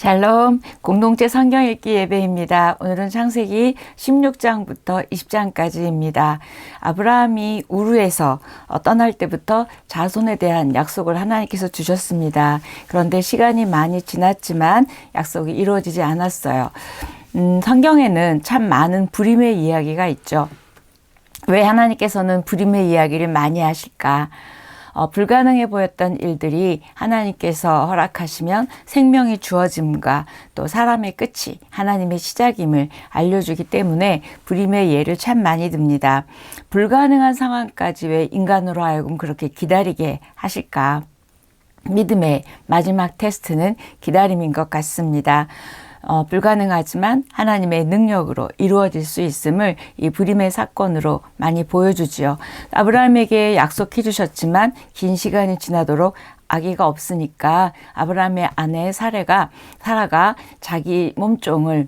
샬롬, 공동체 성경 읽기 예배입니다. 오늘은 창세기 16장부터 20장까지입니다. 아브라함이 우르에서 떠날 때부터 자손에 대한 약속을 하나님께서 주셨습니다. 그런데 시간이 많이 지났지만 약속이 이루어지지 않았어요. 성경에는 참 많은 불임의 이야기가 있죠. 왜 하나님께서는 불임의 이야기를 많이 하실까? 불가능해 보였던 일들이 하나님께서 허락하시면 생명이 주어짐과 또 사람의 끝이 하나님의 시작임을 알려주기 때문에 불임의 예를 참 많이 듭니다. 불가능한 상황까지 왜 인간으로 하여금 그렇게 기다리게 하실까? 믿음의 마지막 테스트는 기다림인 것 같습니다. 불가능하지만 하나님의 능력으로 이루어질 수 있음을 이 불임의 사건으로 많이 보여주지요. 아브라함에게 약속해 주셨지만 긴 시간이 지나도록 아기가 없으니까 아브라함의 아내 사라가 자기 몸종을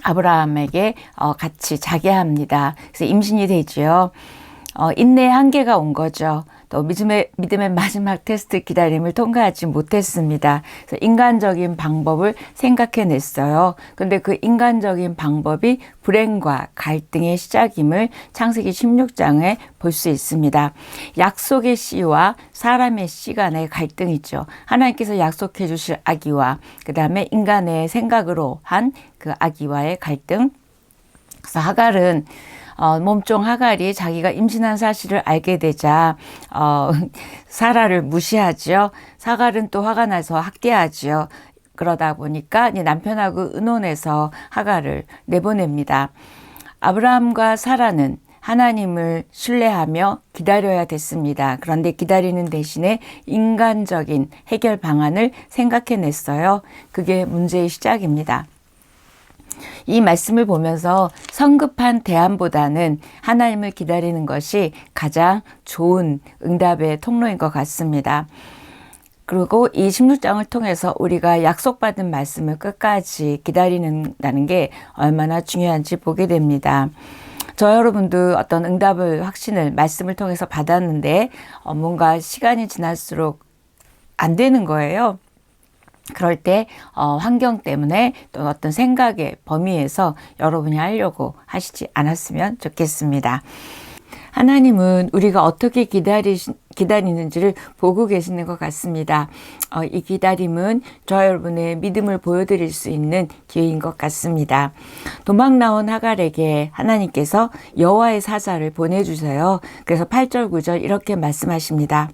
아브라함에게 같이 자게 합니다. 그래서 임신이 되지요. 인내의 한계가 온 거죠. 또 믿음의 마지막 테스트 기다림을 통과하지 못했습니다. 그래서 인간적인 방법을 생각해냈어요. 그런데 그 인간적인 방법이 불행과 갈등의 시작임을 창세기 16장에 볼 수 있습니다. 약속의 씨와 사람의 씨 간의 갈등이죠. 하나님께서 약속해 주실 아기와 그 다음에 인간의 생각으로 한 그 아기와의 갈등. 그래서 하갈은 몸종 하갈이 자기가 임신한 사실을 알게 되자 사라를 무시하지요. 하갈은 또 화가 나서 학대하지요. 그러다 보니까 남편하고 의논해서 하갈을 내보냅니다. 아브라함과 사라는 하나님을 신뢰하며 기다려야 됐습니다. 그런데 기다리는 대신에 인간적인 해결 방안을 생각해냈어요. 그게 문제의 시작입니다. 이 말씀을 보면서 성급한 대안보다는 하나님을 기다리는 것이 가장 좋은 응답의 통로인 것 같습니다. 그리고 이 16장을 통해서 우리가 약속받은 말씀을 끝까지 기다리는다는 게 얼마나 중요한지 보게 됩니다. 저 여러분도 어떤 응답을 확신을 말씀을 통해서 받았는데 뭔가 시간이 지날수록 안 되는 거예요. 그럴 때 환경 때문에 또 어떤 생각의 범위에서 여러분이 하려고 하시지 않았으면 좋겠습니다. 하나님은 우리가 어떻게 기다리는지를 보고 계시는 것 같습니다. 이 기다림은 저 여러분의 믿음을 보여드릴 수 있는 기회인 것 같습니다. 도망 나온 하갈에게 하나님께서 여호와의 사자를 보내주세요. 그래서 8절 9절 이렇게 말씀하십니다.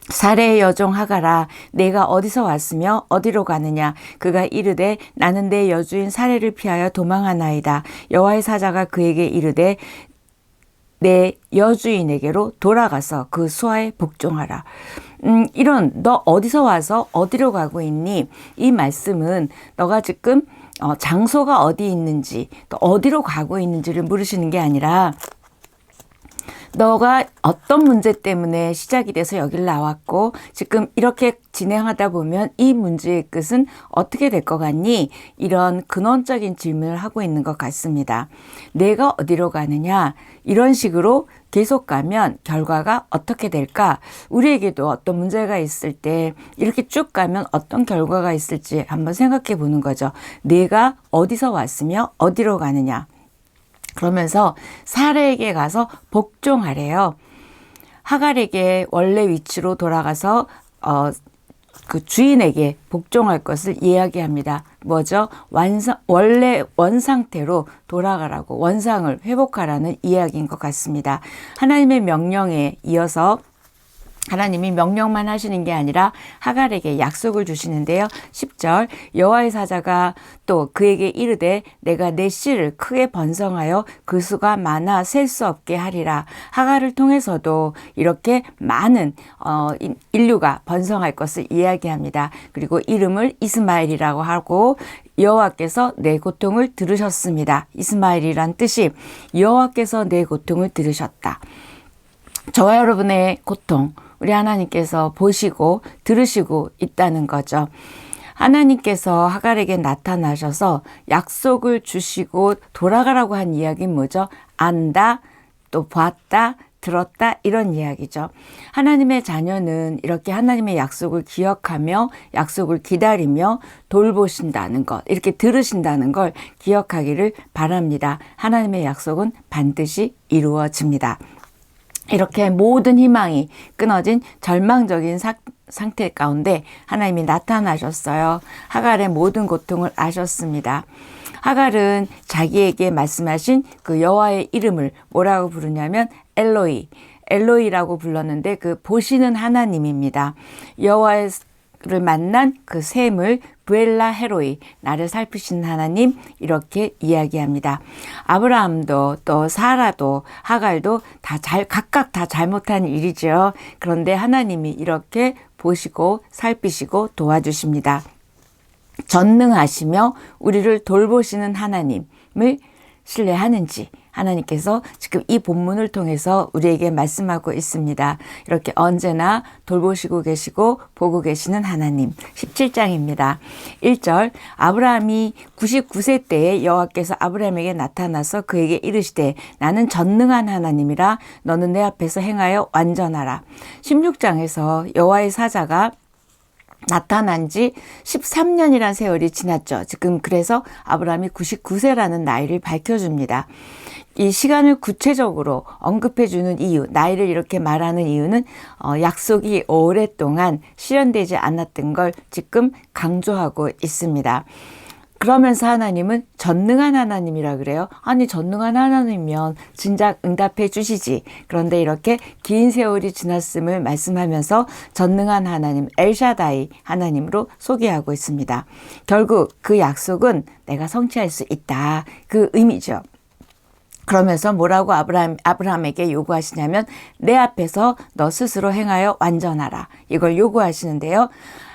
사레의 여종 하갈아, 내가 어디서 왔으며 어디로 가느냐? 그가 이르되 나는 내 여주인 사레를 피하여 도망하나이다. 여호와의 사자가 그에게 이르되 내 여주인에게로 돌아가서 그 수하에 복종하라. 이런 너 어디서 와서 어디로 가고 있니? 이 말씀은 너가 지금 장소가 어디 있는지 또 어디로 가고 있는지를 물으시는 게 아니라 너가 어떤 문제 때문에 시작이 돼서 여길 나왔고 지금 이렇게 진행하다 보면 이 문제의 끝은 어떻게 될 것 같니? 이런 근원적인 질문을 하고 있는 것 같습니다. 내가 어디로 가느냐? 이런 식으로 계속 가면 결과가 어떻게 될까? 우리에게도 어떤 문제가 있을 때 이렇게 쭉 가면 어떤 결과가 있을지 한번 생각해 보는 거죠. 내가 어디서 왔으며 어디로 가느냐? 그러면서 사라에게 가서 복종하래요. 하갈에게 원래 위치로 돌아가서 그 주인에게 복종할 것을 이야기합니다. 뭐죠? 원래 원상태로 돌아가라고, 원상을 회복하라는 이야기인 것 같습니다. 하나님의 명령에 이어서 하나님이 명령만 하시는 게 아니라 하갈에게 약속을 주시는데요. 10절 여호와의 사자가 또 그에게 이르되 내가 내 씨를 크게 번성하여 그 수가 많아 셀 수 없게 하리라. 하갈을 통해서도 이렇게 많은 인류가 번성할 것을 이야기합니다. 그리고 이름을 이스마엘이라고 하고 여호와께서 내 고통을 들으셨습니다. 이스마엘이란 뜻이 여호와께서 내 고통을 들으셨다. 저와 여러분의 고통 우리 하나님께서 보시고 들으시고 있다는 거죠. 하나님께서 하갈에게 나타나셔서 약속을 주시고 돌아가라고 한 이야기는 뭐죠? 안다, 또 봤다, 들었다 이런 이야기죠. 하나님의 자녀는 이렇게 하나님의 약속을 기억하며 약속을 기다리며 돌보신다는 것, 이렇게 들으신다는 걸 기억하기를 바랍니다. 하나님의 약속은 반드시 이루어집니다. 이렇게 모든 희망이 끊어진 절망적인 상태 가운데 하나님이 나타나셨어요. 하갈의 모든 고통을 아셨습니다. 하갈은 자기에게 말씀하신 그 여호와의 이름을 뭐라고 부르냐면 엘로이라고 불렀는데 그 보시는 하나님입니다. 여호와를 만난 그 셈을 부엘라 헤로이, 나를 살피시는 하나님, 이렇게 이야기합니다. 아브라함도 또 사라도 하갈도 각각 다 잘못한 일이죠. 그런데 하나님이 이렇게 보시고 살피시고 도와주십니다. 전능하시며 우리를 돌보시는 하나님을 신뢰하는지 하나님께서 지금 이 본문을 통해서 우리에게 말씀하고 있습니다. 이렇게 언제나 돌보시고 계시고 보고 계시는 하나님. 17장입니다. 1절, 아브라함이 99세 때에 여호와께서 아브라함에게 나타나서 그에게 이르시되 나는 전능한 하나님이라 너는 내 앞에서 행하여 완전하라. 16장에서 여호와의 사자가 나타난 지 13년이란 세월이 지났죠. 지금 그래서 아브라함이 99세라는 나이를 밝혀줍니다. 이 시간을 구체적으로 언급해주는 이유, 나이를 이렇게 말하는 이유는 약속이 오랫동안 실현되지 않았던 걸 지금 강조하고 있습니다. 그러면서 하나님은 전능한 하나님이라 그래요. 아니, 전능한 하나님이면 진작 응답해 주시지. 그런데 이렇게 긴 세월이 지났음을 말씀하면서 전능한 하나님, 엘샤다이 하나님으로 소개하고 있습니다. 결국 그 약속은 내가 성취할 수 있다. 그 의미죠. 그러면서 뭐라고 아브라함에게 요구하시냐면 내 앞에서 너 스스로 행하여 완전하라. 이걸 요구하시는데요.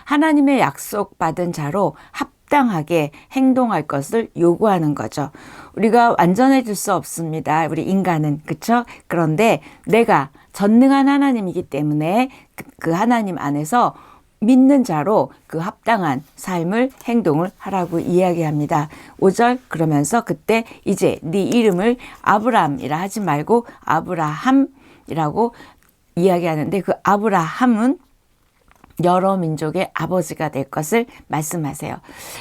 하나님의 약속받은 자로 합당하게 행동할 것을 요구하는 거죠. 우리가 완전해질 수 없습니다. 우리 인간은. 그렇죠? 그런데 내가 전능한 하나님이기 때문에 그 하나님 안에서 믿는 자로 그 합당한 삶을 행동을 하라고 이야기합니다. 5절 그러면서 그때 이제 네 이름을 아브람이라 하지 말고 아브라함이라고 이야기하는데 그 아브라함은 여러 민족의 아버지가 될 것을 말씀하세요.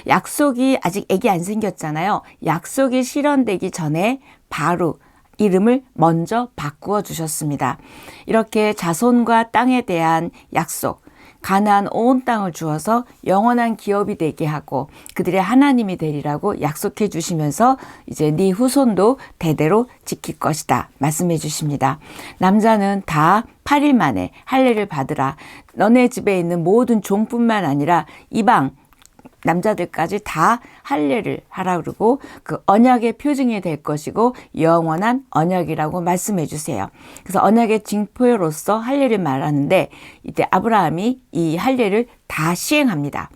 약속이 아직 애기 안 생겼잖아요. 약속이 실현되기 전에 바로 이름을 먼저 바꾸어 주셨습니다. 이렇게 자손과 땅에 대한 약속, 가나안 온 땅을 주어서 영원한 기업이 되게 하고 그들의 하나님이 되리라고 약속해 주시면서 이제 네 후손도 대대로 지킬 것이다 말씀해 주십니다. 남자는 다 8일 만에 할례를 받으라. 너네 집에 있는 모든 종뿐만 아니라 이방 남자들까지 다 할례를 하라 그러고 그 언약의 표징이 될 것이고 영원한 언약이라고 말씀해 주세요. 그래서 언약의 징표로서 할례를 말하는데 이때 아브라함이 이 할례를 다 시행합니다.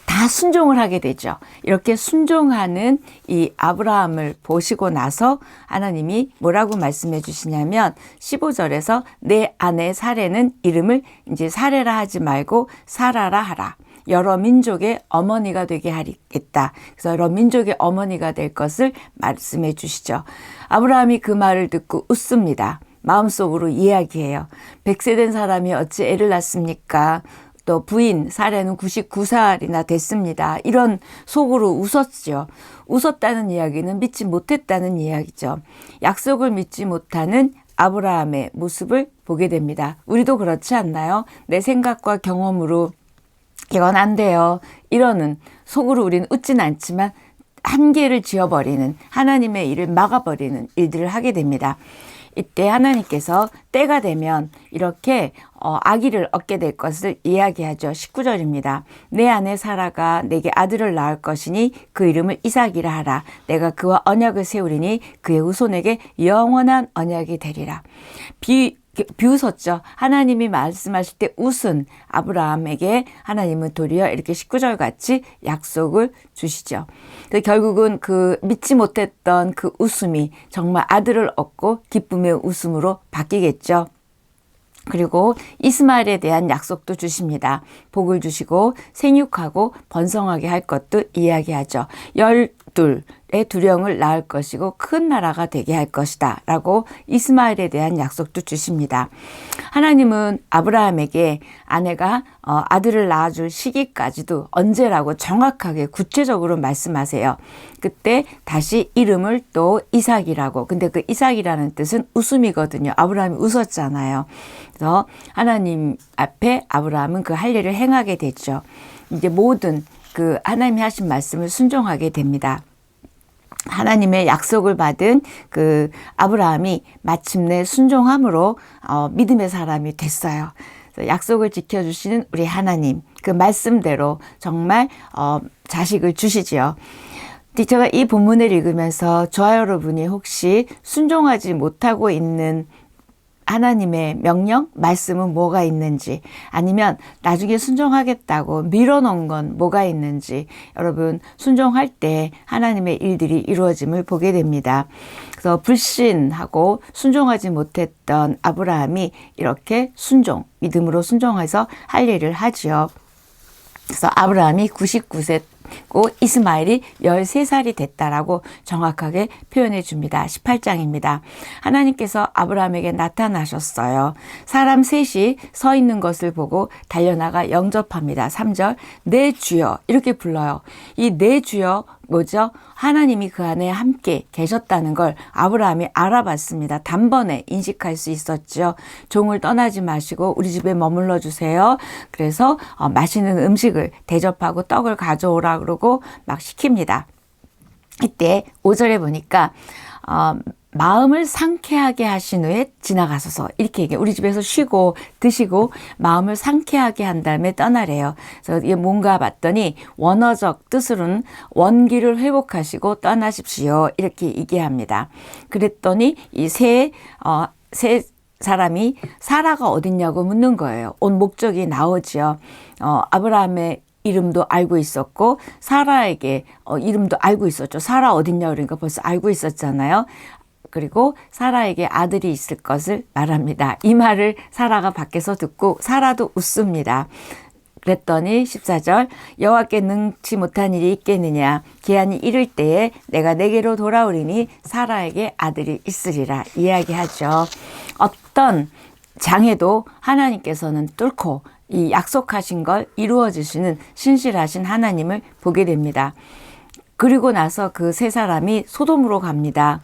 다 순종을 하게 되죠. 이렇게 순종하는 이 아브라함을 보시고 나서 하나님이 뭐라고 말씀해 주시냐면 15절에서 내 아내 사레는 이름을 이제 사레라 하지 말고 사라라 하라. 여러 민족의 어머니가 되게 하겠다. 그래서 여러 민족의 어머니가 될 것을 말씀해 주시죠. 아브라함이 그 말을 듣고 웃습니다. 마음속으로 이야기해요. 100세 된 사람이 어찌 애를 낳습니까? 또 부인 사례는 99살이나 됐습니다. 이런 속으로 웃었죠. 웃었다는 이야기는 믿지 못했다는 이야기죠. 약속을 믿지 못하는 아브라함의 모습을 보게 됩니다. 우리도 그렇지 않나요? 내 생각과 경험으로 이건 안 돼요. 이러는 속으로 우리는 웃진 않지만 한계를 지어버리는 하나님의 일을 막아버리는 일들을 하게 됩니다. 이때 하나님께서 때가 되면 이렇게 아기를 얻게 될 것을 이야기하죠. 19절입니다. 내 아내 사라가 내게 아들을 낳을 것이니 그 이름을 이삭이라 하라. 내가 그와 언약을 세우리니 그의 후손에게 영원한 언약이 되리라. 비웃었죠. 하나님이 말씀하실 때 웃은 아브라함에게 하나님은 도리어 이렇게 19절 같이 약속을 주시죠. 결국은 그 믿지 못했던 그 웃음이 정말 아들을 얻고 기쁨의 웃음으로 바뀌겠죠. 그리고 이스마엘에 대한 약속도 주십니다. 복을 주시고 생육하고 번성하게 할 것도 이야기하죠. 족들의 두령을 낳을 것이고 큰 나라가 되게 할 것이다 라고 이스마엘에 대한 약속도 주십니다. 하나님은 아브라함에게 아내가 아들을 낳아줄 시기까지도 언제라고 정확하게 구체적으로 말씀하세요. 그때 다시 이름을 또 이삭이라고. 근데 그 이삭이라는 뜻은 웃음이거든요. 아브라함이 웃었잖아요. 그래서 하나님 앞에 아브라함은 그 할 일을 행하게 됐죠. 이제 모든 그 하나님이 하신 말씀을 순종하게 됩니다. 하나님의 약속을 받은 그 아브라함이 마침내 순종함으로 믿음의 사람이 됐어요. 약속을 지켜주시는 우리 하나님, 그 말씀대로 정말 자식을 주시지요. 제가 이 본문을 읽으면서 저와 여러분이 혹시 순종하지 못하고 있는 하나님의 명령, 말씀은 뭐가 있는지, 아니면 나중에 순종하겠다고 밀어놓은 건 뭐가 있는지, 여러분 순종할 때 하나님의 일들이 이루어짐을 보게 됩니다. 그래서 불신하고 순종하지 못했던 아브라함이 이렇게 믿음으로 순종해서 할 일을 하지요. 그래서 아브라함이 99세 이스마엘이 13살이 됐다라고 정확하게 표현해 줍니다. 18장입니다. 하나님께서 아브라함에게 나타나셨어요. 사람 셋이 서 있는 것을 보고 달려나가 영접합니다. 3절, 내 주여 이렇게 불러요. 이 내 주여 뭐죠? 하나님이 그 안에 함께 계셨다는 걸 아브라함이 알아봤습니다. 단번에 인식할 수 있었죠. 종을 떠나지 마시고 우리 집에 머물러 주세요. 그래서 맛있는 음식을 대접하고 떡을 가져오라 그러고 막 시킵니다. 이때 5절에 보니까 마음을 상쾌하게 하신 후에 지나가소서 이렇게 얘기해요. 우리 집에서 쉬고 드시고 마음을 상쾌하게 한 다음에 떠나래요. 그래서 이게 뭔가 봤더니 원어적 뜻으로는 원기를 회복하시고 떠나십시오 이렇게 얘기합니다. 그랬더니 이 세 사람이 사라가 어딨냐고 묻는 거예요. 온 목적이 나오죠. 아브라함의 이름도 알고 있었고 사라에게 이름도 알고 있었죠. 사라 어딨냐 그러니까 벌써 알고 있었잖아요. 그리고 사라에게 아들이 있을 것을 말합니다. 이 말을 사라가 밖에서 듣고 사라도 웃습니다. 그랬더니 14절 여호와께 능치 못한 일이 있겠느냐 기한이 이를 때에 내가 내게로 돌아오리니 사라에게 아들이 있으리라 이야기하죠. 어떤 장애도 하나님께서는 뚫고 이 약속하신 걸 이루어 주시는 신실하신 하나님을 보게 됩니다. 그리고 나서 그 세 사람이 소돔으로 갑니다.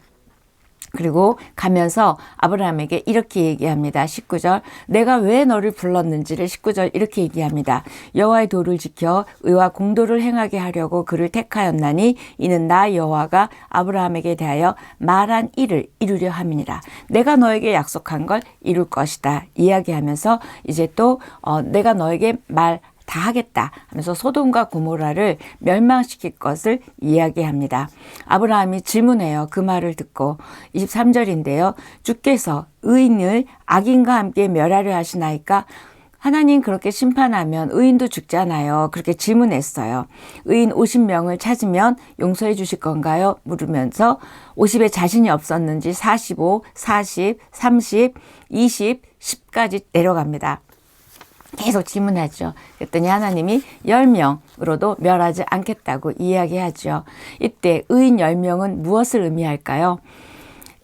그리고 가면서 아브라함에게 이렇게 얘기합니다. 19절 내가 왜 너를 불렀는지를 19절 이렇게 얘기합니다. 여호와의 도를 지켜 의와 공도를 행하게 하려고 그를 택하였나니 이는 나 여호와가 아브라함에게 대하여 말한 일을 이루려 함이니라. 내가 너에게 약속한 걸 이룰 것이다 이야기하면서 이제 또 내가 너에게 말 다 하겠다 하면서 소돔과 고모라를 멸망시킬 것을 이야기합니다. 아브라함이 질문해요. 그 말을 듣고 23절인데요. 주께서 의인을 악인과 함께 멸하려 하시나이까? 하나님 그렇게 심판하면 의인도 죽잖아요. 그렇게 질문했어요. 의인 50명을 찾으면 용서해 주실 건가요? 물으면서 50에 자신이 없었는지 45, 40, 30, 20, 10까지 내려갑니다. 계속 질문하죠. 그랬더니 하나님이 10명으로도 멸하지 않겠다고 이야기하죠. 이때 의인 10명은 무엇을 의미할까요?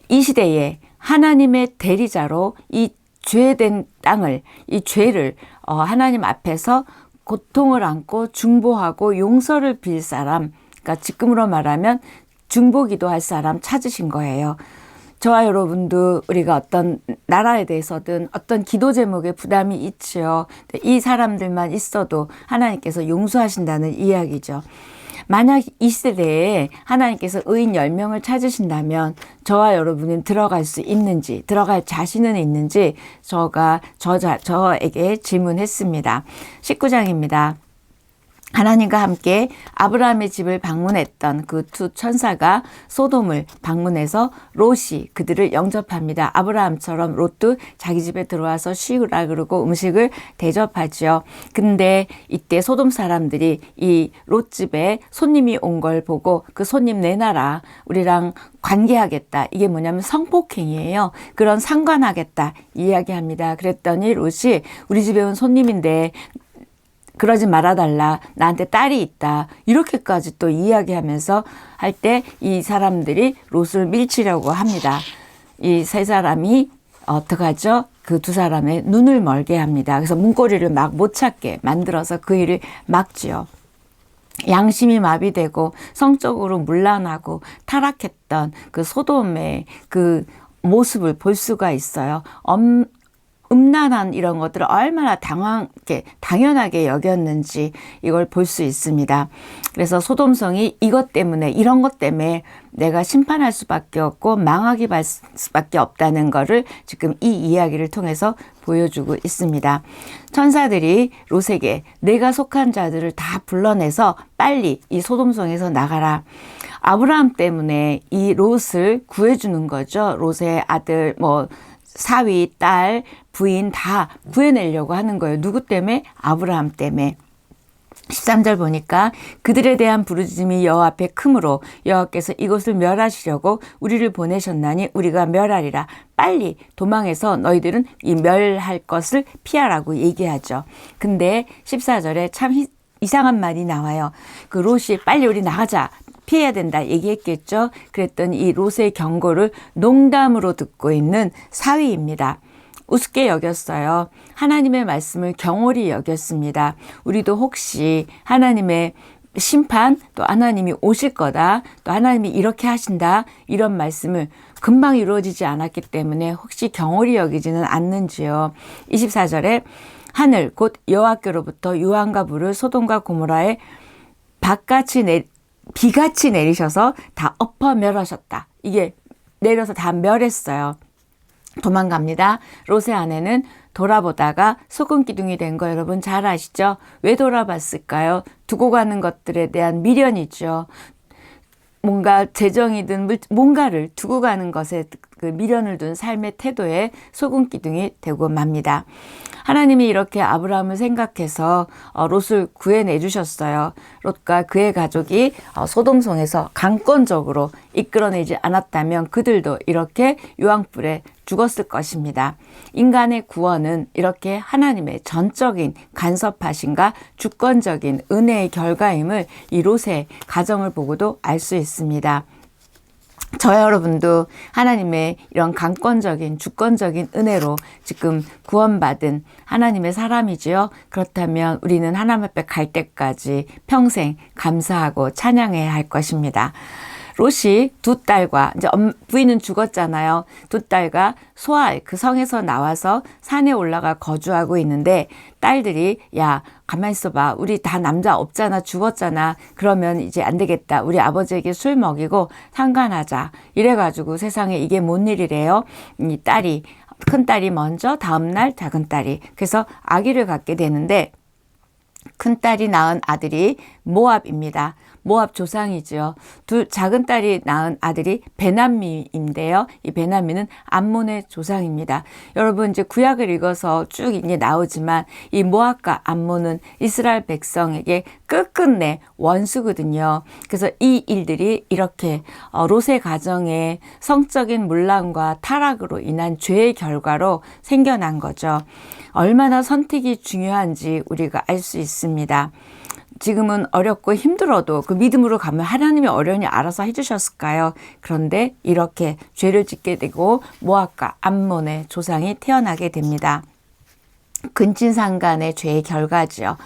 이 시대에 하나님의 대리자로 이 죄된 땅을, 이 죄를 하나님 앞에서 고통을 안고 중보하고 용서를 빌 사람, 그러니까 지금으로 말하면 중보기도 할 사람 찾으신 거예요. 저와 여러분도 우리가 어떤 나라에 대해서든 어떤 기도 제목에 부담이 있지요. 이 사람들만 있어도 하나님께서 용서하신다는 이야기죠. 만약 이 시대에 하나님께서 의인 10명을 찾으신다면 저와 여러분은 들어갈 수 있는지, 들어갈 자신은 있는지 저에게 질문했습니다. 19장입니다. 하나님과 함께 아브라함의 집을 방문했던 그 두 천사가 소돔을 방문해서 롯이 그들을 영접합니다. 아브라함처럼 롯도 자기 집에 들어와서 쉬으라 그러고 음식을 대접하죠. 근데 이때 소돔 사람들이 이 롯 집에 손님이 온 걸 보고 그 손님 내놔라. 우리랑 관계하겠다. 이게 뭐냐면 성폭행이에요. 그런 상관하겠다 이야기합니다. 그랬더니 롯이 우리 집에 온 손님인데 그러지 말아달라. 나한테 딸이 있다. 이렇게까지 또 이야기하면서 할 때 이 사람들이 롯을 밀치려고 합니다. 이 세 사람이 어떡하죠? 그 두 사람의 눈을 멀게 합니다. 그래서 문고리를 막 못 찾게 만들어서 그 일을 막지요. 양심이 마비되고 성적으로 문란하고 타락했던 그 소돔의 그 모습을 볼 수가 있어요. 음란한 이런 것들을 얼마나 당연하게 여겼는지 이걸 볼 수 있습니다. 그래서 소돔성이 이것 때문에, 이런 것 때문에 내가 심판할 수밖에 없고 망하게 할 수밖에 없다는 것을 지금 이 이야기를 통해서 보여주고 있습니다. 천사들이 롯에게 내가 속한 자들을 다 불러내서 빨리 이 소돔성에서 나가라. 아브라함 때문에 이 롯을 구해주는 거죠. 롯의 아들, 사위, 딸, 부인 다 구해내려고 하는 거예요. 누구 때문에? 아브라함 때문에. 13절 보니까 그들에 대한 부르짖음이 여호와 앞에 크므로 여호와께서 이곳을 멸하시려고 우리를 보내셨나니 우리가 멸하리라. 빨리 도망해서 너희들은 이 멸할 것을 피하라고 얘기하죠. 근데 14절에 참 이상한 말이 나와요. 그 롯이 빨리 우리 나가자. 피해야 된다 얘기했겠죠. 그랬더니 이 롯의 경고를 농담으로 듣고 있는 사위입니다. 우습게 여겼어요. 하나님의 말씀을 경홀히 여겼습니다. 우리도 혹시 하나님의 심판, 또 하나님이 오실 거다, 또 하나님이 이렇게 하신다, 이런 말씀을 금방 이루어지지 않았기 때문에 혹시 경홀히 여기지는 않는지요. 24절에 하늘 곧 여호와께로부터 유황과 불을 소돔과 고모라에 비같이 내리셔서 다 엎어 멸하셨다. 이게 내려서 다 멸했어요. 도망갑니다. 롯의 아내는 돌아보다가 소금 기둥이 된 거 여러분 잘 아시죠? 왜 돌아봤을까요? 두고 가는 것들에 대한 미련이죠. 뭔가 재정이든 뭔가를 두고 가는 것에 그 미련을 둔 삶의 태도에 소금 기둥이 되고 맙니다. 하나님이 이렇게 아브라함을 생각해서 롯을 구해내 주셨어요. 롯과 그의 가족이 소돔성에서 강권적으로 이끌어내지 않았다면 그들도 이렇게 유황불에 죽었을 것입니다. 인간의 구원은 이렇게 하나님의 전적인 간섭하심과 주권적인 은혜의 결과임을 이 롯의 가정을 보고도 알 수 있습니다. 저와 여러분도 하나님의 이런 강권적인 주권적인 은혜로 지금 구원받은 하나님의 사람이지요. 그렇다면 우리는 하나님 앞에 갈 때까지 평생 감사하고 찬양해야 할 것입니다. 롯이 두 딸과 이제 부인은 죽었잖아요. 두 딸과 소알 그 성에서 나와서 산에 올라가 거주하고 있는데 딸들이 야 가만히 있어봐. 우리 다 남자 없잖아. 죽었잖아. 그러면 이제 안 되겠다. 우리 아버지에게 술 먹이고 상관하자. 이래가지고 세상에 이게 뭔 일이래요. 이 딸이 큰딸이 먼저 다음날 작은딸이 그래서 아기를 갖게 되는데 큰딸이 낳은 아들이 모압입니다. 모압 조상이죠. 작은 딸이 낳은 아들이 베나미인데요. 이 베나미는 암몬의 조상입니다. 여러분 이제 구약을 읽어서 쭉 이제 나오지만 이 모압과 암몬은 이스라엘 백성에게 끝끝내 원수거든요. 그래서 이 일들이 이렇게 롯의 가정의 성적인 문란과 타락으로 인한 죄의 결과로 생겨난 거죠. 얼마나 선택이 중요한지 우리가 알 수 있습니다. 지금은 어렵고 힘들어도 그 믿음으로 가면 하나님이 어련히 알아서 해주셨을까요? 그런데 이렇게 죄를 짓게 되고 모압과 암몬의 조상이 태어나게 됩니다. 근친상간의 죄의 결과지요.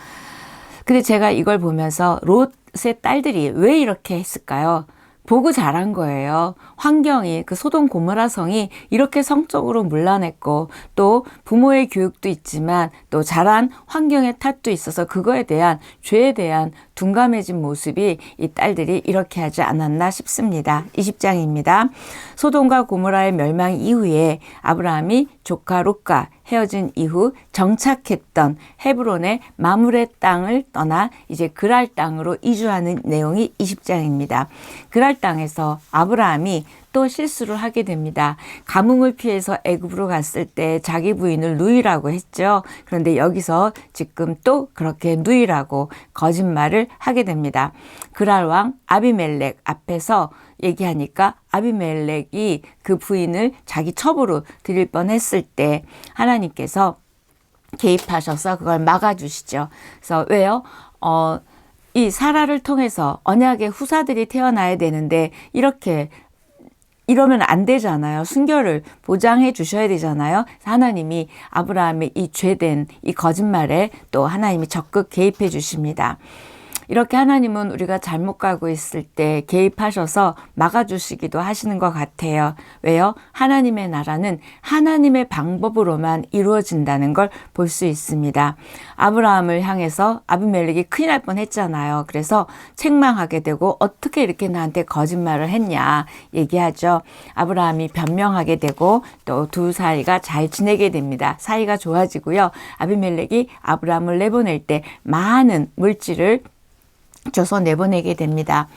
근데 제가 이걸 보면서 롯의 딸들이 왜 이렇게 했을까요? 보고 자란 거예요. 환경이 그 소돔 고모라 성이 이렇게 성적으로 문란했고 또 부모의 교육도 있지만 또 자란 환경의 탓도 있어서 그거에 대한 죄에 대한 둔감해진 모습이 이 딸들이 이렇게 하지 않았나 싶습니다. 20장입니다. 소돔과 고모라의 멸망 이후에 아브라함이 조카 롯과 헤어진 이후 정착했던 헤브론의 마므레 땅을 떠나 이제 그랄 땅으로 이주하는 내용이 20장입니다. 그랄 땅에서 아브라함이 또 실수를 하게 됩니다. 가뭄을 피해서 애굽으로 갔을 때 자기 부인을 누이라고 했죠. 그런데 여기서 지금 또 그렇게 누이라고 거짓말을 하게 됩니다. 그랄 왕 아비멜렉 앞에서 얘기하니까 아비멜렉이 그 부인을 자기 첩으로 드릴 뻔했을 때 하나님께서 개입하셔서 그걸 막아주시죠. 그래서 왜요? 이 사라를 통해서 언약의 후사들이 태어나야 되는데 이러면 안 되잖아요. 순결을 보장해 주셔야 되잖아요. 하나님이 아브라함의 이 죄된 이 거짓말에 또 하나님이 적극 개입해 주십니다. 이렇게 하나님은 우리가 잘못 가고 있을 때 개입하셔서 막아주시기도 하시는 것 같아요. 왜요? 하나님의 나라는 하나님의 방법으로만 이루어진다는 걸 볼 수 있습니다. 아브라함을 향해서 아비멜렉이 큰일 날 뻔했잖아요. 그래서 책망하게 되고 어떻게 이렇게 나한테 거짓말을 했냐 얘기하죠. 아브라함이 변명하게 되고 또 두 사이가 잘 지내게 됩니다. 사이가 좋아지고요. 아비멜렉이 아브라함을 내보낼 때 많은 물질을 줘서 내보내게 됩니다.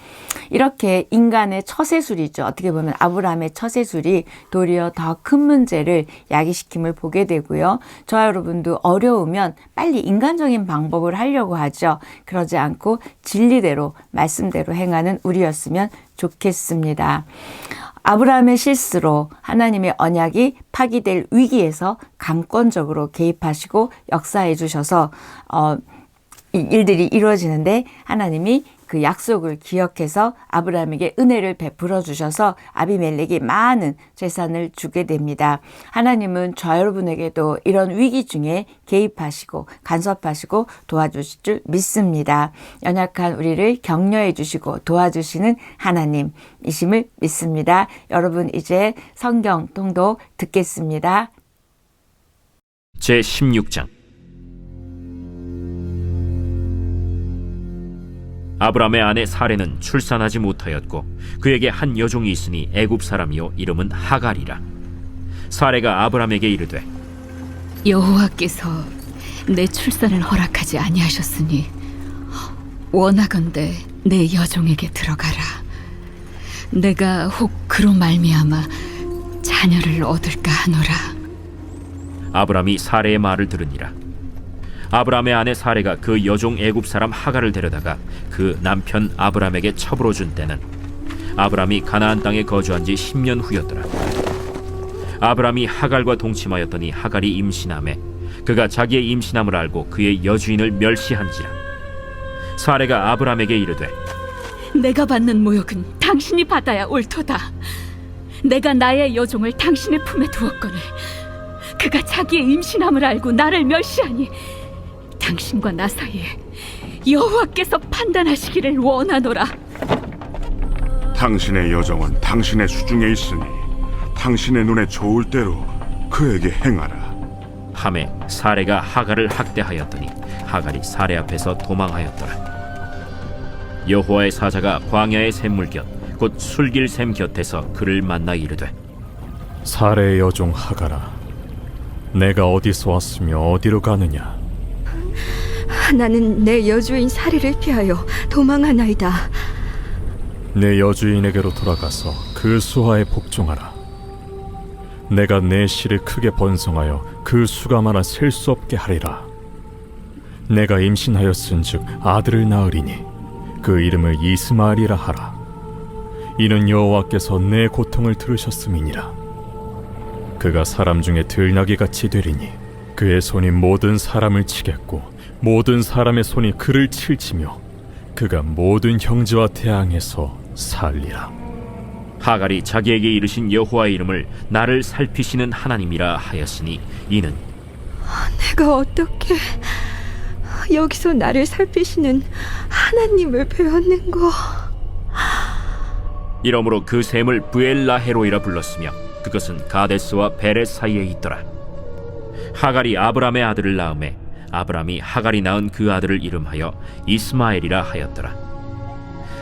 이렇게 인간의 처세술이죠. 어떻게 보면 아브라함의 처세술이 도리어 더 큰 문제를 야기시킴을 보게 되고요. 저와 여러분도 어려우면 빨리 인간적인 방법을 하려고 하죠. 그러지 않고 진리대로 말씀대로 행하는 우리였으면 좋겠습니다. 아브라함의 실수로 하나님의 언약이 파기될 위기에서 강권적으로 개입하시고 역사해 주셔서 이 일들이 이루어지는데 하나님이 그 약속을 기억해서 아브라함에게 은혜를 베풀어 주셔서 아비멜렉이 많은 재산을 주게 됩니다. 하나님은 저 여러분에게도 이런 위기 중에 개입하시고 간섭하시고 도와주실 줄 믿습니다. 연약한 우리를 격려해 주시고 도와주시는 하나님이심을 믿습니다. 여러분 이제 성경 통독 듣겠습니다. 제16장 아브람의 아내 사레는 출산하지 못하였고 그에게 한 여종이 있으니 애굽 사람이요 이름은 하갈이라. 사레가 아브람에게 이르되 여호와께서 내 출산을 허락하지 아니하셨으니 원하건대 내 여종에게 들어가라. 내가 혹 그로 말미암아 자녀를 얻을까 하노라. 아브람이 사레의 말을 들으니라. 아브람의 아내 사레가 그 여종 애굽 사람 하갈을 데려다가 그 남편 아브람에게 첩으로 준 때는 아브람이 가나안 땅에 거주한 지 10년 후였더라. 아브람이 하갈과 동침하였더니 하갈이 임신하매 그가 자기의 임신함을 알고 그의 여주인을 멸시한지라. 사레가 아브람에게 이르되 내가 받는 모욕은 당신이 받아야 옳도다. 내가 나의 여종을 당신의 품에 두었거늘 그가 자기의 임신함을 알고 나를 멸시하니 당신과 나 사이에 여호와께서 판단하시기를 원하노라. 당신의 여종은 당신의 수중에 있으니 당신의 눈에 좋을 대로 그에게 행하라. 하매 사레가 하갈을 학대하였더니 하갈이 사레 앞에서 도망하였더라. 여호와의 사자가 광야의 샘물 곁 곧 술길 샘 곁에서 그를 만나 이르되 사레의 여종 하갈아, 내가 어디서 왔으며 어디로 가느냐? 나는 내 여주인 사리를 피하여 도망하나이다. 내 여주인에게로 돌아가서 그 수하에 복종하라. 내가 내 씨를 크게 번성하여 그 수가 많아 셀 수 없게 하리라. 내가 임신하였은즉 아들을 낳으리니 그 이름을 이스마엘이라 하라. 이는 여호와께서 내 고통을 들으셨음이니라. 그가 사람 중에 들나귀같이 되리니 그의 손이 모든 사람을 치겠고 모든 사람의 손이 그를 칠지며 그가 모든 형제와 대항해서 살리라. 하갈이 자기에게 이르신 여호와의 이름을 나를 살피시는 하나님이라 하였으니 이는 내가 어떻게 여기서 나를 살피시는 하나님을 배웠는고. 이러므로 그 샘을 브엘라헤로이라 불렀으며 그것은 가데스와 베렛 사이에 있더라. 하갈이 아브람의 아들을 낳음에 아브람이 하갈이 낳은 그 아들을 이름하여 이스마엘이라 하였더라.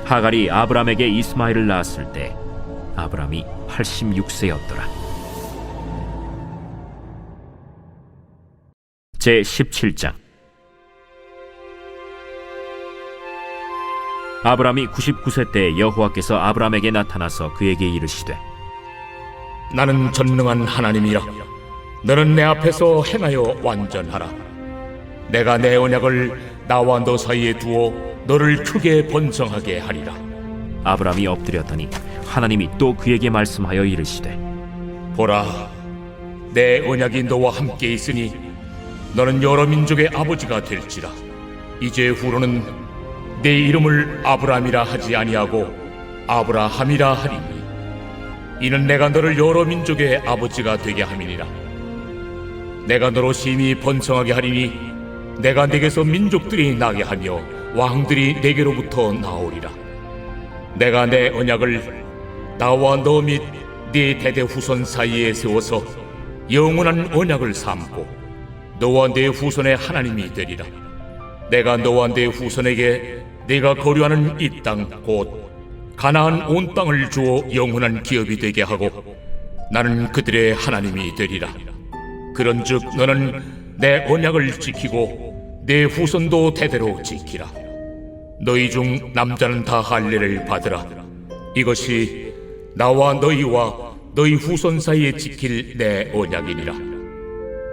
하갈이 아브람에게 이스마엘을 낳았을 때 아브람이 86세였더라. 제17장 아브람이 99세 때 여호와께서 아브람에게 나타나서 그에게 이르시되 나는 전능한 하나님이라. 너는 내 앞에서 행하여 완전하라. 내가 내 언약을 나와 너 사이에 두어 너를 크게 번성하게 하리라. 아브람이 엎드렸더니 하나님이 또 그에게 말씀하여 이르시되 보라, 내 언약이 너와 함께 있으니 너는 여러 민족의 아버지가 될지라. 이제 후로는 내 이름을 아브라함이라 하지 아니하고 아브라함이라 하리니 이는 내가 너를 여러 민족의 아버지가 되게 함이니라. 내가 너로 심히 번성하게 하리니 내가 네게서 민족들이 나게 하며 왕들이 네게로부터 나오리라. 내가 내 언약을 나와 너 및 네 대대 후손 사이에 세워서 영원한 언약을 삼고 너와 네 후손의 하나님이 되리라. 내가 너와 네 후손에게 네가 거류하는 이 땅 곧 가나안 온 땅을 주어 영원한 기업이 되게 하고 나는 그들의 하나님이 되리라. 그런즉 너는 내 언약을 지키고 내 후손도 대대로 지키라. 너희 중 남자는 다 할례를 받으라. 이것이 나와 너희와 너희 후손 사이에 지킬 내 언약이니라.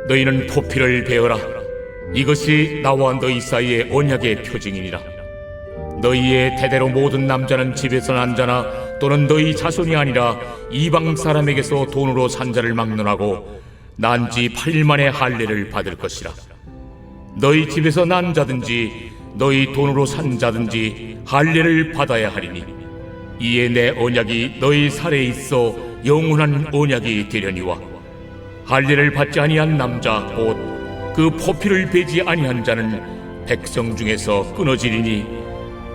너희는 포피를 베어라. 이것이 나와 너희 사이의 언약의 표징이니라. 너희의 대대로 모든 남자는 집에서 난 자나 또는 너희 자손이 아니라 이방 사람에게서 돈으로 산 자를 막론하고 난 지 8일 만에 할례를 받을 것이라. 너희 집에서 난 자든지 너희 돈으로 산 자든지 할례를 받아야 하리니 이에 내 언약이 너희 살에 있어 영원한 언약이 되려니와 할례를 받지 아니한 남자 곧 그 포피를 베지 아니한 자는 백성 중에서 끊어지리니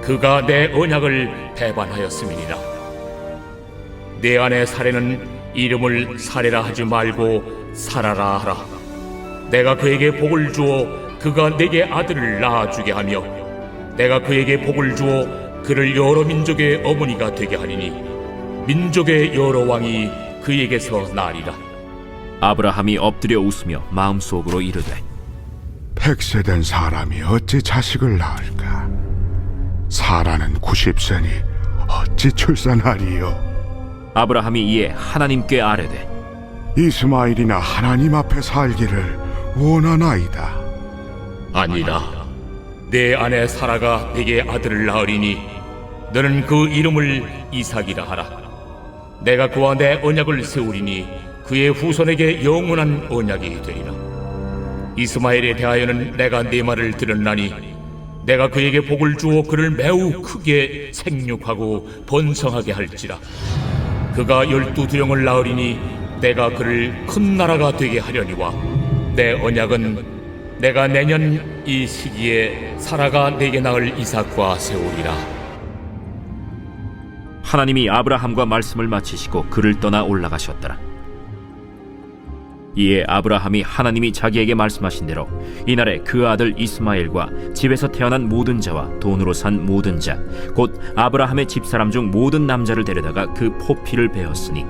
그가 내 언약을 배반하였음이니라. 내 아내 사례는 이름을 사례라 하지 말고 사라라 하라. 내가 그에게 복을 주어 그가 내게 아들을 낳아주게 하며 내가 그에게 복을 주어 그를 여러 민족의 어머니가 되게 하리니 민족의 여러 왕이 그에게서 나리라. 아브라함이 엎드려 웃으며 마음속으로 이르되 100세 된 사람이 어찌 자식을 낳을까? 사라는 90세니 어찌 출산하리요? 아브라함이 이에 하나님께 아뢰되 이스마엘이나 하나님 앞에 살기를 원하나이다. 아니라 내 아내 사라가 내게 아들을 낳으리니 너는 그 이름을 이삭이라 하라. 내가 그와 내 언약을 세우리니 그의 후손에게 영원한 언약이 되리라. 이스마엘에 대하여는 내가 네 말을 들었나니 내가 그에게 복을 주어 그를 매우 크게 생육하고 번성하게 할지라. 그가 12두령을 낳으리니 내가 그를 큰 나라가 되게 하려니와 내 언약은 내가 내년 이 시기에 사라가 내게 낳을 이삭과 세우리라. 하나님이 아브라함과 말씀을 마치시고 그를 떠나 올라가셨더라. 이에 아브라함이 하나님이 자기에게 말씀하신 대로 이날에 그 아들 이스마엘과 집에서 태어난 모든 자와 돈으로 산 모든 자 곧 아브라함의 집사람 중 모든 남자를 데려다가 그 포피를 베었으니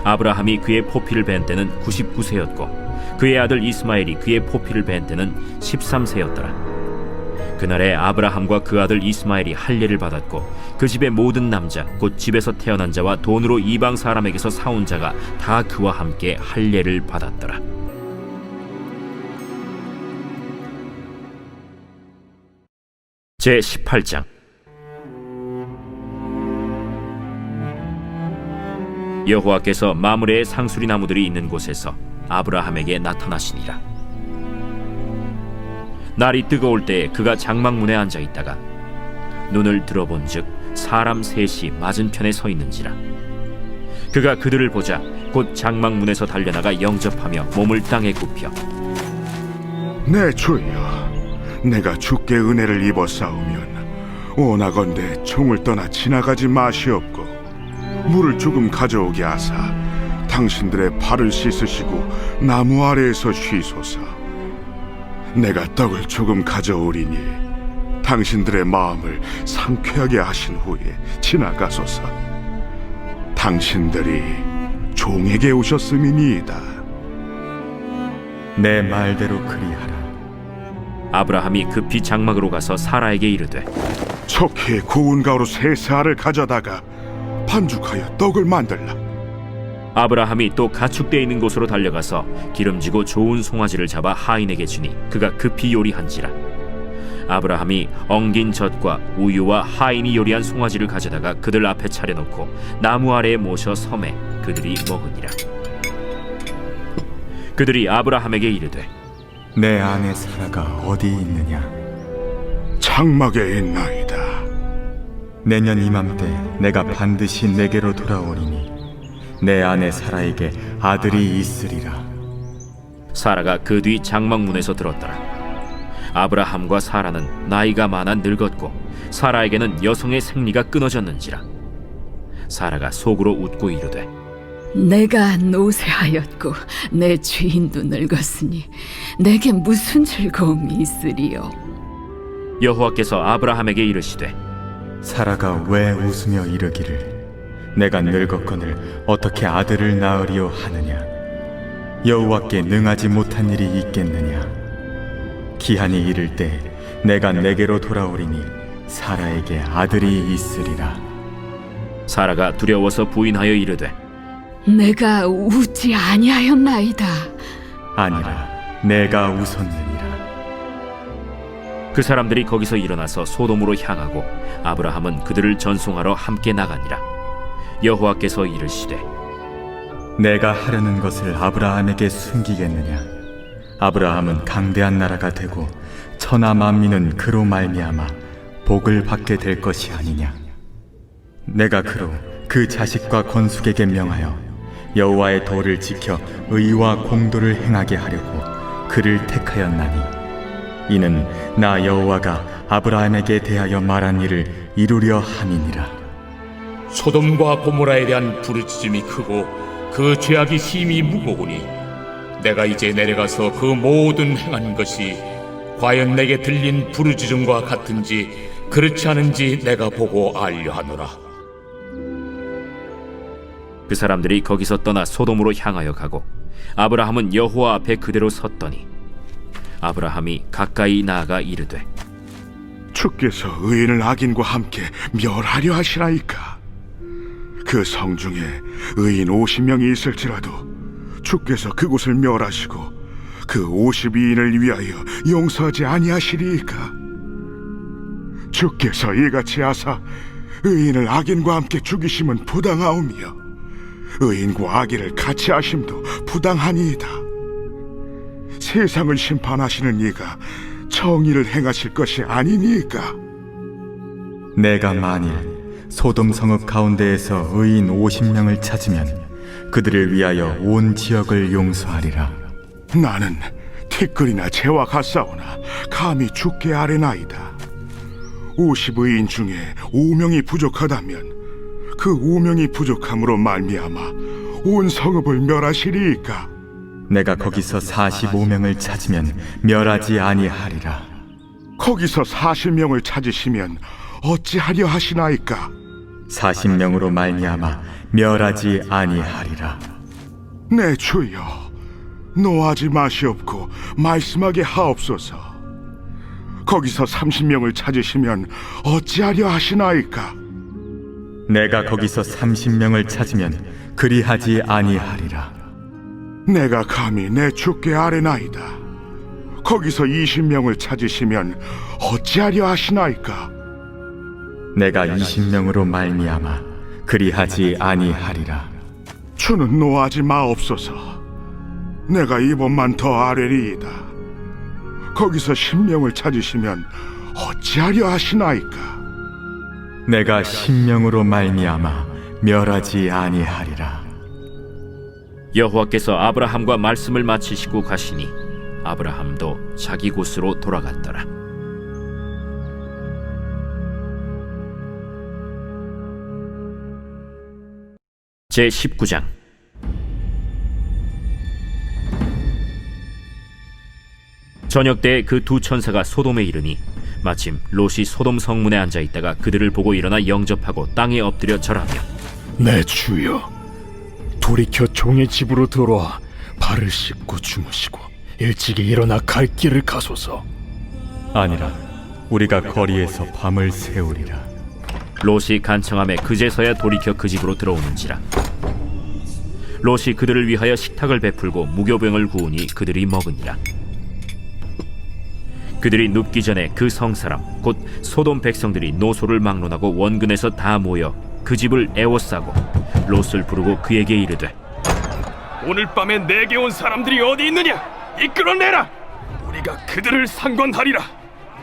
아브라함이 그의 포피를 벤 때는 99세였고 그의 아들 이스마엘이 그의 포피를 벤 때는 13세였더라. 그날에 아브라함과 그 아들 이스마엘이 할례를 받았고 그 집의 모든 남자 곧 집에서 태어난 자와 돈으로 이방 사람에게서 사온 자가 다 그와 함께 할례를 받았더라. 제 18장. 여호와께서 마므레의 상수리 나무들이 있는 곳에서 아브라함에게 나타나시니라. 날이 뜨거울 때에 그가 장막문에 앉아 있다가 눈을 들어본즉 사람 셋이 맞은편에 서 있는지라. 그가 그들을 보자 곧 장막문에서 달려나가 영접하며 몸을 땅에 굽혀 내 주여, 내가 주께 은혜를 입었사오면 원하건대 총을 떠나 지나가지 마시옵고 물을 조금 가져오게 하사 당신들의 발을 씻으시고 나무 아래에서 쉬소서. 내가 떡을 조금 가져오리니 당신들의 마음을 상쾌하게 하신 후에 지나가소서. 당신들이 종에게 오셨음이니이다. 내 말대로 그리하라. 아브라함이 급히 장막으로 가서 사라에게 이르되 척히 구운 가루 3세알을 가져다가 반죽하여 떡을 만들라. 아브라함이 또 가축대 있는 곳으로 달려가서 기름지고 좋은 송아지를 잡아 하인에게 주니 그가 급히 요리한지라. 아브라함이 엉긴 젖과 우유와 하인이 요리한 송아지를 가져다가 그들 앞에 차려놓고 나무 아래에 모셔 섬에 그들이 먹으니라. 그들이 아브라함에게 이르되 내 아내 사라가 어디 있느냐? 장막에 있나이다. 내년 이맘때 내가 반드시 내게로 돌아오리니 내 아내 사라에게 아들이 있으리라. 사라가 그 뒤 장막문에서 들었더라. 아브라함과 사라는 나이가 많아 늙었고 사라에게는 여성의 생리가 끊어졌는지라. 사라가 속으로 웃고 이르되 내가 노쇠하였고 내 주인도 늙었으니 내게 무슨 즐거움이 있으리요. 여호와께서 아브라함에게 이르시되 사라가 왜 웃으며 이르기를 내가 늙었거늘 어떻게 아들을 낳으리요 하느냐? 여호와께 능하지 못한 일이 있겠느냐? 기한이 이를 때 내가 내게로 돌아오리니 사라에게 아들이 있으리라. 사라가 두려워서 부인하여 이르되 내가 웃지 아니하였나이다. 아니라 내가 웃었느니라. 그 사람들이 거기서 일어나서 소돔으로 향하고 아브라함은 그들을 전송하러 함께 나가니라. 여호와께서 이르시되 내가 하려는 것을 아브라함에게 숨기겠느냐? 아브라함은 강대한 나라가 되고 천하 만민은 그로 말미암아 복을 받게 될 것이 아니냐? 내가 그로 그 자식과 건숙에게 명하여 여호와의 도를 지켜 의와 공도를 행하게 하려고 그를 택하였나니 이는 나 여호와가 아브라함에게 대하여 말한 일을 이루려 함이니라. 소돔과 고모라에 대한 부르짖음이 크고 그 죄악이 심히 무거우니 내가 이제 내려가서 그 모든 행한 것이 과연 내게 들린 부르짖음과 같은지 그렇지 않은지 내가 보고 알려 하노라. 그 사람들이 거기서 떠나 소돔으로 향하여 가고 아브라함은 여호와 앞에 그대로 섰더니 아브라함이 가까이 나아가 이르되 주께서 의인을 악인과 함께 멸하려 하시나이까? 그 성 중에 의인 50명이 있을지라도 주께서 그곳을 멸하시고 그 52인을 위하여 용서하지 아니하시리이까? 주께서 이같이 하사 의인을 악인과 함께 죽이심은 부당하오며 의인과 악인을 같이 하심도 부당하니이다. 세상을 심판하시는 이가 정의를 행하실 것이 아니니까? 내가 만일 소돔 성읍 가운데에서 의인 50명을 찾으면 그들을 위하여 온 지역을 용서하리라. 나는 티끌이나 재와 같사오나 감히 주께 아뢰나이다. 50의인 중에 5명이 부족하다면 그 5명이 부족함으로 말미암아 온 성읍을 멸하시리이까? 내가 거기서 45명을 찾으면 멸하지 아니하리라. 거기서 40명을 찾으시면 어찌하려 하시나이까? 40명으로 말미암아 멸하지 아니하리라. 내 주여, 노하지 마시옵고 말씀하게 하옵소서. 거기서 30명을 찾으시면 어찌하려 하시나이까? 내가 거기서 30명을 찾으면 그리하지 아니하리라. 내가 감히 내 주께 아뢰나이다. 거기서 20명을 찾으시면 어찌하려 하시나이까? 내가 20명으로 말미암아 그리하지 아니하리라. 주는 노하지 마옵소서. 내가 이번만 더 아뢰리이다. 거기서 10명을 찾으시면 어찌하려 하시나이까? 내가 10명으로 말미암아 멸하지 아니하리라. 여호와께서 아브라함과 말씀을 마치시고 가시니 아브라함도 자기 곳으로 돌아갔더라. 제19장. 저녁 때 그 두 천사가 소돔에 이르니 마침 롯이 소돔 성문에 앉아 있다가 그들을 보고 일어나 영접하고 땅에 엎드려 절하며 내 주여, 돌이켜 종의 집으로 들어와 발을 씻고 주무시고 일찍이 일어나 갈 길을 가소서. 아니라 우리가 거리에서 밤을 새우리라. 롯이 간청함에 그제서야 돌이켜 그 집으로 들어오는지라. 롯이 그들을 위하여 식탁을 베풀고 무교병을 구우니 그들이 먹으니라. 그들이 눕기 전에 그 성사람 곧 소돔 백성들이 노소를 막론하고 원근에서 다 모여 그 집을 에워싸고 롯을 부르고 그에게 이르되 오늘 밤에 내게 온 사람들이 어디 있느냐? 이끌어내라. 우리가 그들을 상관하리라.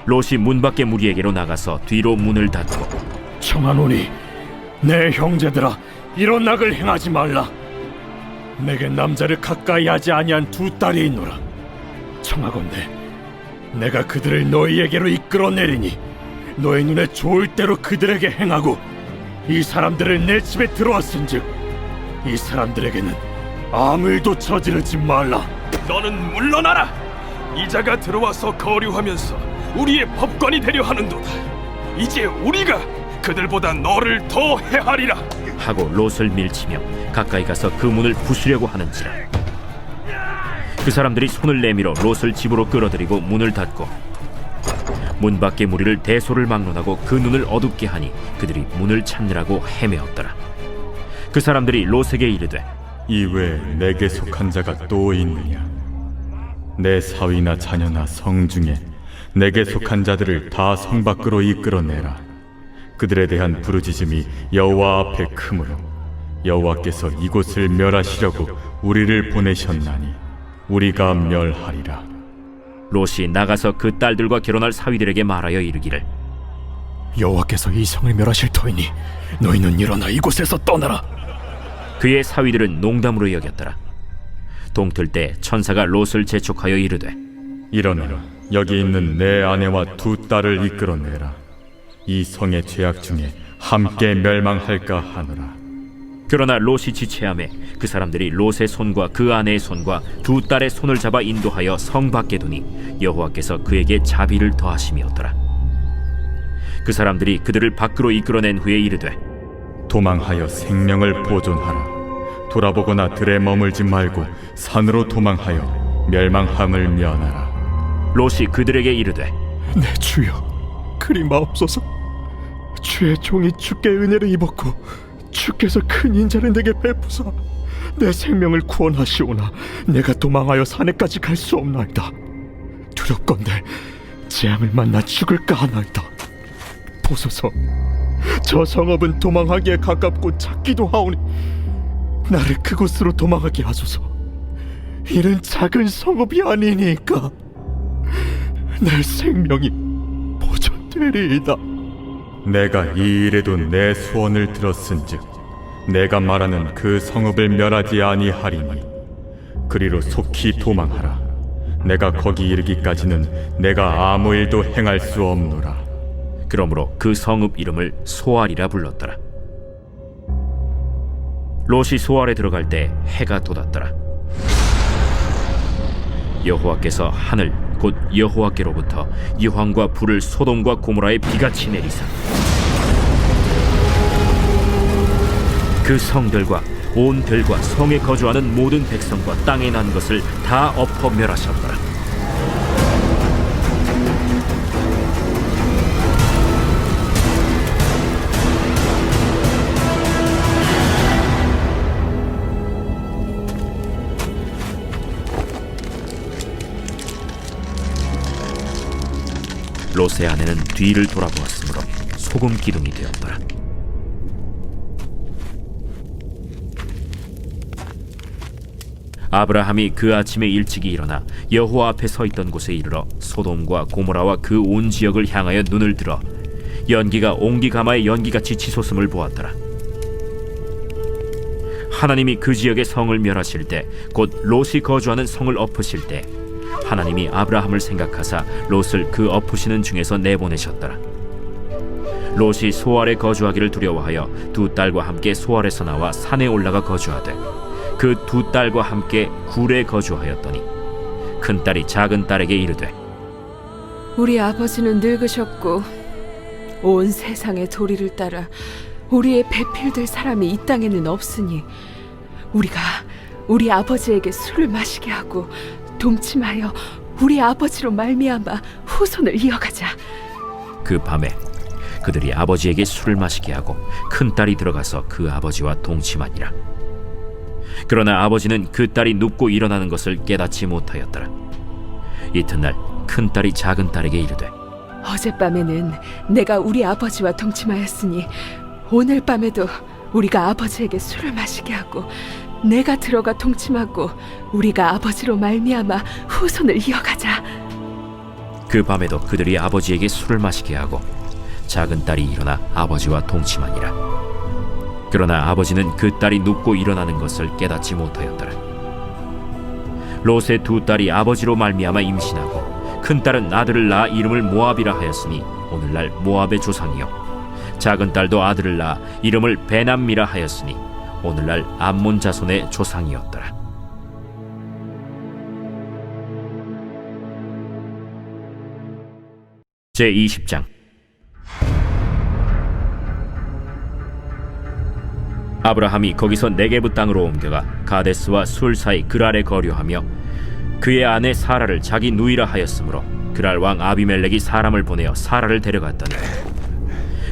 롯이 문 밖의 무리에게로 나가서 뒤로 문을 닫고 청하노니 내 형제들아, 이런 악을 행하지 말라. 내게 남자를 가까이 하지 아니한 두 딸이 있노라. 청하건대 내가 그들을 너희에게로 이끌어내리니 너희 눈에 좋을 대로 그들에게 행하고, 이 사람들을 내 집에 들어왔은즉 이 사람들에게는 아무 일도 저지르지 말라. 너는 물러나라. 이자가 들어와서 거류하면서 우리의 법관이 되려 하는도다. 이제 우리가 그들보다 너를 더 해하리라. 하고 롯을 밀치며 가까이 가서 그 문을 부수려고 하는지라. 그 사람들이 손을 내밀어 롯을 집으로 끌어들이고 문을 닫고 문 밖의 무리를 대소를 막론하고 그 눈을 어둡게 하니 그들이 문을 찾느라고 헤매었더라. 그 사람들이 롯에게 이르되 이외에 내게 속한 자가 또 있느냐? 내 사위나 자녀나 성 중에 내게 속한 자들을 다 성 밖으로 이끌어내라. 그들에 대한 부르짖음이 여호와 앞에 크므로 여호와께서 이곳을 멸하시려고 우리를 보내셨나니 우리가 멸하리라. 롯이 나가서 그 딸들과 결혼할 사위들에게 말하여 이르기를 여호와께서 이 성을 멸하실 터이니 너희는 일어나 이곳에서 떠나라. 그의 사위들은 농담으로 여겼더라. 동틀 때 천사가 롯을 재촉하여 이르되 일어나라. 여기 있는 내 아내와 두 딸을 이끌어내라. 이 성의 죄악 중에 함께 멸망할까 하노라. 그러나 롯이 지체하매 그 사람들이 롯의 손과 그 아내의 손과 두 딸의 손을 잡아 인도하여 성 밖에 두니 여호와께서 그에게 자비를 더하심이었더라. 그 사람들이 그들을 밖으로 이끌어낸 후에 이르되 도망하여 생명을 보존하라. 돌아보거나 들에 머물지 말고 산으로 도망하여 멸망함을 면하라. 롯이 그들에게 이르되 내 주여, 그리 마옵소서. 주의 종이 주께 은혜를 입었고 주께서 큰 인자를 내게 베푸사 내 생명을 구원하시오나 내가 도망하여 산에까지 갈 수 없나이다. 두렵건대 재앙을 만나 죽을까 하나이다. 보소서, 저 성읍은 도망하기에 가깝고 작기도 하오니 나를 그곳으로 도망하게 하소서. 이는 작은 성읍이 아니니까 내 생명이 보존되리이다. 내가 이 일에도 내 소원을 들었은즉 내가 말하는 그 성읍을 멸하지 아니하리니 그리로 속히 도망하라. 내가 거기 이르기까지는 내가 아무 일도 행할 수 없노라. 그러므로 그 성읍 이름을 소알이라 불렀더라. 롯이 소알에 들어갈 때 해가 돋았더라. 여호와께서 하늘 곧 여호와께로부터 유황과 불을 소돔과 고모라에 비같이 내리사 그 성들과 온 들과 성에 거주하는 모든 백성과 땅에 난 것을 다 엎어 멸하셨더라. 롯의 아내는 뒤를 돌아보았으므로 소금 기둥이 되었더라. 아브라함이 그 아침에 일찍이 일어나 여호와 앞에 서 있던 곳에 이르러 소돔과 고모라와 그 온 지역을 향하여 눈을 들어 연기가 옹기가마의 연기같이 치솟음을 보았더라. 하나님이 그 지역의 성을 멸하실 때 곧 롯이 거주하는 성을 엎으실 때 하나님이 아브라함을 생각하사 롯을 그 엎으시는 중에서 내보내셨더라. 롯이 소알에 거주하기를 두려워하여 두 딸과 함께 소알에서 나와 산에 올라가 거주하되 그 두 딸과 함께 굴에 거주하였더니 큰 딸이 작은 딸에게 이르되 우리 아버지는 늙으셨고 온 세상의 도리를 따라 우리의 배필될 사람이 이 땅에는 없으니 우리가 우리 아버지에게 술을 마시게 하고 동침하여 우리 아버지로 말미암아 후손을 이어가자. 그 밤에 그들이 아버지에게 술을 마시게 하고 큰 딸이 들어가서 그 아버지와 동침하니라. 그러나 아버지는 그 딸이 눕고 일어나는 것을 깨닫지 못하였더라. 이튿날 큰 딸이 작은 딸에게 이르되 어젯밤에는 내가 우리 아버지와 동침하였으니 오늘 밤에도 우리가 아버지에게 술을 마시게 하고 내가 들어가 동침하고 우리가 아버지로 말미암아 후손을 이어가자. 그 밤에도 그들이 아버지에게 술을 마시게 하고 작은 딸이 일어나 아버지와 동침하니라. 그러나 아버지는 그 딸이 눕고 일어나는 것을 깨닫지 못하였더라. 롯의 두 딸이 아버지로 말미암아 임신하고 큰 딸은 아들을 낳아 이름을 모압이라 하였으니 오늘날 모압의 조상이요, 작은 딸도 아들을 낳아 이름을 베남미라 하였으니 오늘날 암몬 자손의 조상이었더라. 제20장. 아브라함이 거기서 네게부 땅으로 옮겨가 가데스와 술 사이 그랄에 거류하며 그의 아내 사라를 자기 누이라 하였으므로 그랄 왕 아비멜렉이 사람을 보내어 사라를 데려갔더니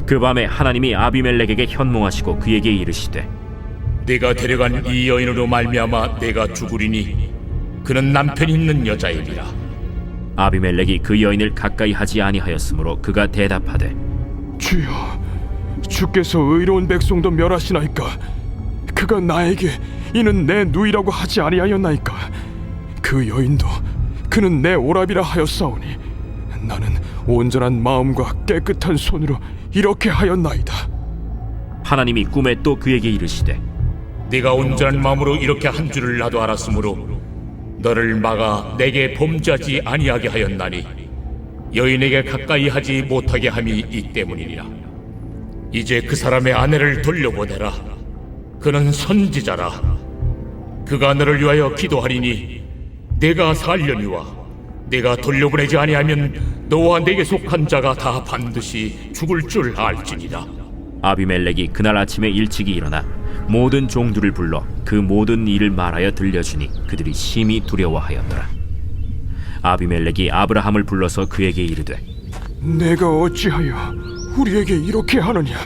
그 밤에 하나님이 아비멜렉에게 현몽하시고 그에게 이르시되 네가 데려간 이 여인으로 말미암아 내가 죽으리니 그는 남편이 있는 여자이니라. 아비멜렉이 그 여인을 가까이 하지 아니하였으므로 그가 대답하되 주여, 주께서 의로운 백성도 멸하시나이까? 그가 나에게 이는 내 누이라고 하지 아니하였나이까? 그 여인도 그는 내 오라비라 하였사오니 나는 온전한 마음과 깨끗한 손으로 이렇게 하였나이다. 하나님이 꿈에 또 그에게 이르시되 네가 온전한 마음으로 이렇게 한 줄을 나도 알았으므로 너를 막아 내게 범죄하지 아니하게 하였나니 여인에게 가까이 하지 못하게 함이 이 때문이니라. 이제 그 사람의 아내를 돌려보내라. 그는 선지자라. 그가 너를 위하여 기도하리니 내가 살려니와 내가 돌려보내지 아니하면 너와 내게 속한 자가 다 반드시 죽을 줄 알지니라. 아비멜렉이 그날 아침에 일찍이 일어나 모든 종들을 불러 그 모든 일을 말하여 들려주니 그들이 심히 두려워하였더라. 아비멜렉이 아브라함을 불러서 그에게 이르되 내가 어찌하여 우리에게 이렇게 하느냐?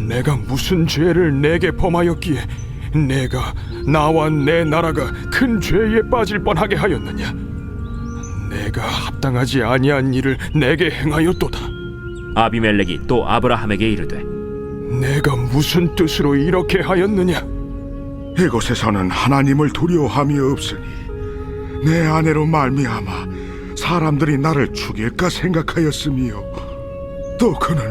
내가 무슨 죄를 내게 범하였기에 내가 나와 내 나라가 큰 죄에 빠질 뻔하게 하였느냐? 내가 합당하지 아니한 일을 내게 행하였도다. 아비멜렉이 또 아브라함에게 이르되 내가 무슨 뜻으로 이렇게 하였느냐? 이곳에서는 하나님을 두려워함이 없으니 내 아내로 말미암아 사람들이 나를 죽일까 생각하였으며 또 그는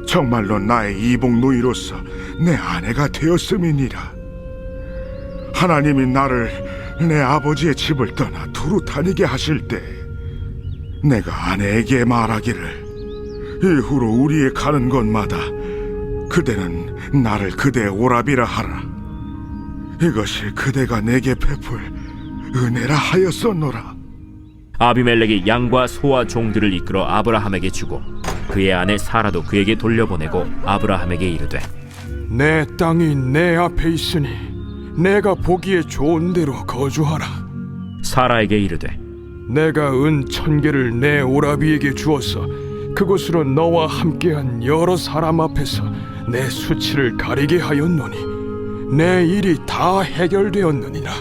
정말로 나의 이복 누이로서 내 아내가 되었음이니라. 하나님이 나를 내 아버지의 집을 떠나 두루 다니게 하실 때 내가 아내에게 말하기를 이후로 우리의 가는 곳마다 그대는 나를 그대의 오라비라 하라. 이것이 그대가 내게 베풀 은혜라 하였었노라. 아비멜렉이 양과 소와 종들을 이끌어 아브라함에게 주고 그의 아내 사라도 그에게 돌려보내고 아브라함에게 이르되 내 땅이 내 앞에 있으니 내가 보기에 좋은 대로 거주하라. 사라에게 이르되 내가 은 1000개를 내 오라비에게 주어서 그곳으로 너와 함께한 여러 사람 앞에서 내 수치를 가리게 하였노니 내 일이 다 해결되었느니라.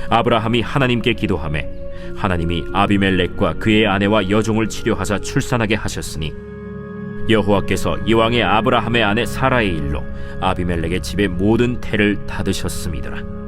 아브라함이 하나님께 기도하매 하나님이 아비멜렉과 그의 아내와 여종을 치료하사 출산하게 하셨으니 여호와께서 이왕의 아브라함의 아내 사라의 일로 아비멜렉의 집의 모든 태를 닫으셨음이더라.